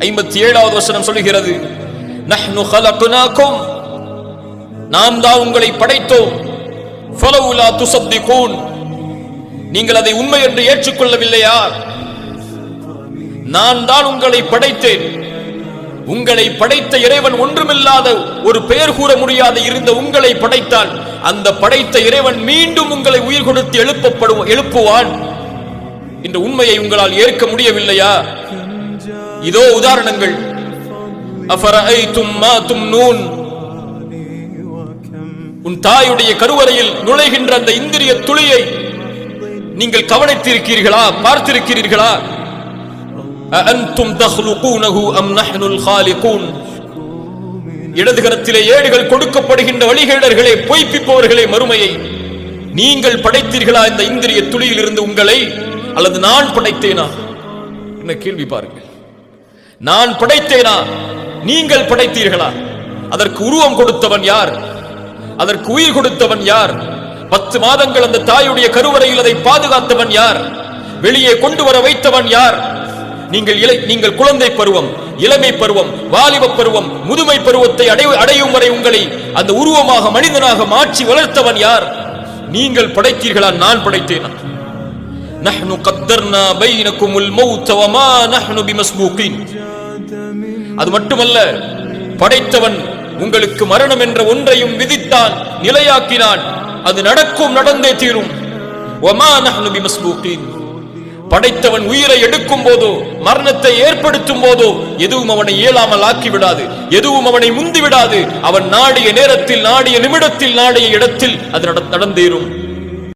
57வது வசனம் சொல்கிறது, நஹ்னு خلقناكم, நாம் தான் உங்களை படைத்தோம். ஃபலவுலா துஸத்திகூன், நீங்கள் அதை உண்மை என்று ஏற்றுக்கொள்ளவில்லையா? நான் தான் உங்களை படைத்தேன். உங்களை படைத்த இறைவன் ஒன்றுமில்லாத ஒரு பெயர் கூற முடியாத இருந்த உங்களை படைத்தால் அந்த படைத்த இறைவன் மீண்டும் உங்களை உயிர் கொடுத்து எழுப்புவான் என்ற உண்மையை உங்களால் ஏற்க முடியவில்லையா? இதோ உதாரணங்கள். அஃபரஐதும் மா தும்னூன், உன் தாயுடைய கருவறையில் நுழைகின்ற அந்த இந்திரிய துளியை நீங்கள் கவனித்திருக்கிறீர்களா, பார்த்திருக்கிறீர்களா? அஅன்தும் தக்லுகூனஹு அம் நஹ்னுல் காலிகூன், இடதுகரத்திலே ஏடுகள் கொடுக்கப்படுகின்ற வழிகேடர்களே, பொய்ப்பிப்பவர்களே, மறுமையை நீங்கள் படைத்தீர்களா இந்த இந்திரிய துளியில் இருந்து உங்களை, அல்லது நான் படைத்தேனா? என்ன கேள்வி பாருங்கள். நான் படைத்தேனா, நீங்கள் படைத்தீர்களா? அதற்கு உருவம் கொடுத்தவன் யார்? அதற்கு உயிர் கொடுத்தவன் யார்? 10 மாதங்கள் அந்த தாயுடைய கருவறையில் அதை பாதுகாத்தவன் யார்? வெளியே கொண்டு வர வைத்தவன் யார்? நீங்கள் குழந்தை பருவம், இளமை பருவம், வாலிப பருவம், முதுமை பருவத்தை அடையும் வரை உங்களை அந்த உருவமாக மனிதனாக மாற்றி வளர்த்தவன் யார்? நீங்கள் படைத்தீர்களா, நான் படைத்தேனா? நஹ்னு கத்தர்னா பைனகுமுல் மௌத் வமா நஹ்னு பிமஸ்பூகின். அது மட்டுமல்ல, படைத்தவன் உங்களுக்கு மரணம் என்ற ஒன்றையும் விதித்தான், நிலையாக்கினான். அது நடக்கும், நடந்தே தீரும். வமா நஹ்னு பிமஸ்பூகின். படைத்தவன் உயிரை எடுக்கும் போதோ, மரணத்தை ஏற்படுத்தும் போதோ எதுவும் அவனை இயலாமல் ஆக்கிவிடாது, எதுவும் அவனை முந்திவிடாது. அவன் நாடிய நேரத்தில், நாடிய நிமிடத்தில், நாடிய இடத்தில் அது நடந்தேறும்.